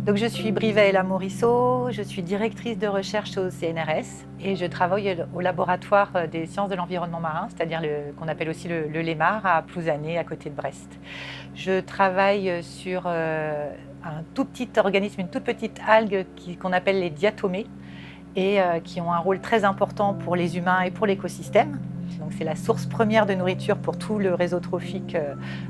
Donc je suis Brivaela Morisseau, je suis directrice de recherche au CNRS et je travaille au laboratoire des sciences de l'environnement marin, c'est-à-dire qu'on appelle aussi le Lémar à Plouzané, à côté de Brest. Je travaille sur un tout petit organisme, une toute petite algue qu'on appelle les diatomées et qui ont un rôle très important pour les humains et pour l'écosystème. Donc c'est la source première de nourriture pour tout le réseau trophique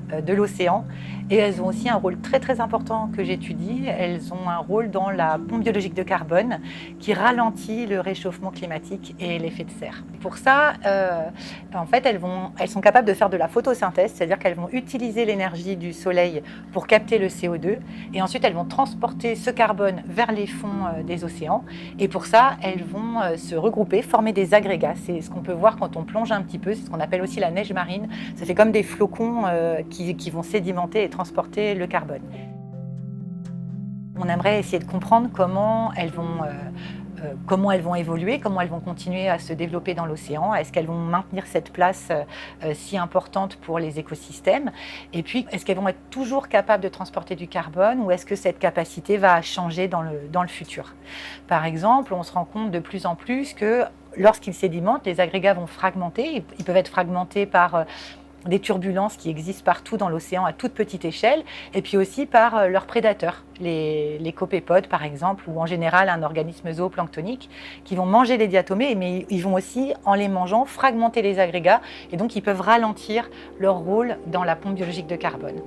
de l'océan. Et elles ont aussi un rôle très très important que j'étudie. Elles ont un rôle dans la pompe biologique de carbone qui ralentit le réchauffement climatique et l'effet de serre. Pour ça, en fait, elles sont capables de faire de la photosynthèse, c'est-à-dire qu'elles vont utiliser l'énergie du soleil pour capter le CO2 et ensuite elles vont transporter ce carbone vers les fonds des océans. Et pour ça, elles vont se regrouper, former des agrégats. C'est ce qu'on peut voir quand on plonge un petit peu, c'est ce qu'on appelle aussi la neige marine. Ça fait comme des flocons qui vont sédimenter et transporter le carbone. On aimerait essayer de comprendre comment elles vont évoluer, comment elles vont continuer à se développer dans l'océan. Est-ce qu'elles vont maintenir cette place si importante pour les écosystèmes? Et puis, est-ce qu'elles vont être toujours capables de transporter du carbone ou est-ce que cette capacité va changer dans le futur? Par exemple, on se rend compte de plus en plus que lorsqu'ils sédimentent, les agrégats vont fragmenter. Ils peuvent être fragmentés par des turbulences qui existent partout dans l'océan à toute petite échelle, et puis aussi par leurs prédateurs, les copépodes par exemple, ou en général un organisme zooplanctonique, qui vont manger les diatomées, mais ils vont aussi, en les mangeant, fragmenter les agrégats, et donc ils peuvent ralentir leur rôle dans la pompe biologique de carbone.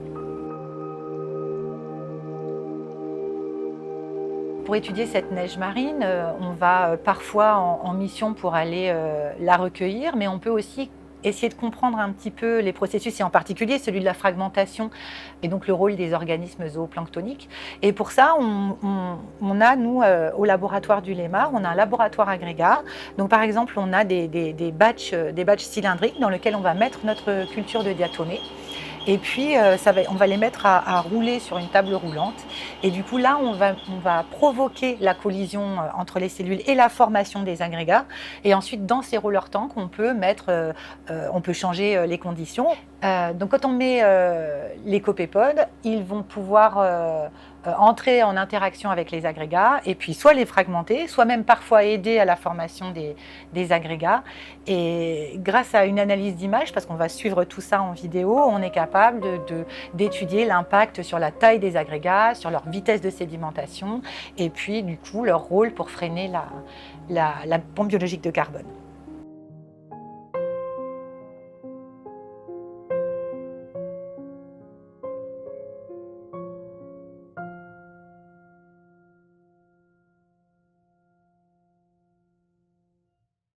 Pour étudier cette neige marine, on va parfois en mission pour aller la recueillir, mais on peut aussi essayer de comprendre un petit peu les processus, et en particulier celui de la fragmentation, et donc le rôle des organismes zooplanctoniques. Et pour ça, on a, nous, au laboratoire du Lémar, on a un laboratoire agrégat. Donc par exemple, on a des batchs cylindriques dans lesquels on va mettre notre culture de diatomées. Et puis, on va les mettre à rouler sur une table roulante. Et du coup, là, on va provoquer la collision entre les cellules et la formation des agrégats. Et ensuite, dans ces roller tanks, on peut changer les conditions. Donc, quand on met les copépodes, ils vont pouvoir entrer en interaction avec les agrégats et puis soit les fragmenter, soit même parfois aider à la formation des agrégats. Et grâce à une analyse d'image, parce qu'on va suivre tout ça en vidéo, on est capable d'étudier l'impact sur la taille des agrégats, sur leur vitesse de sédimentation et puis du coup leur rôle pour freiner la pompe biologique de carbone.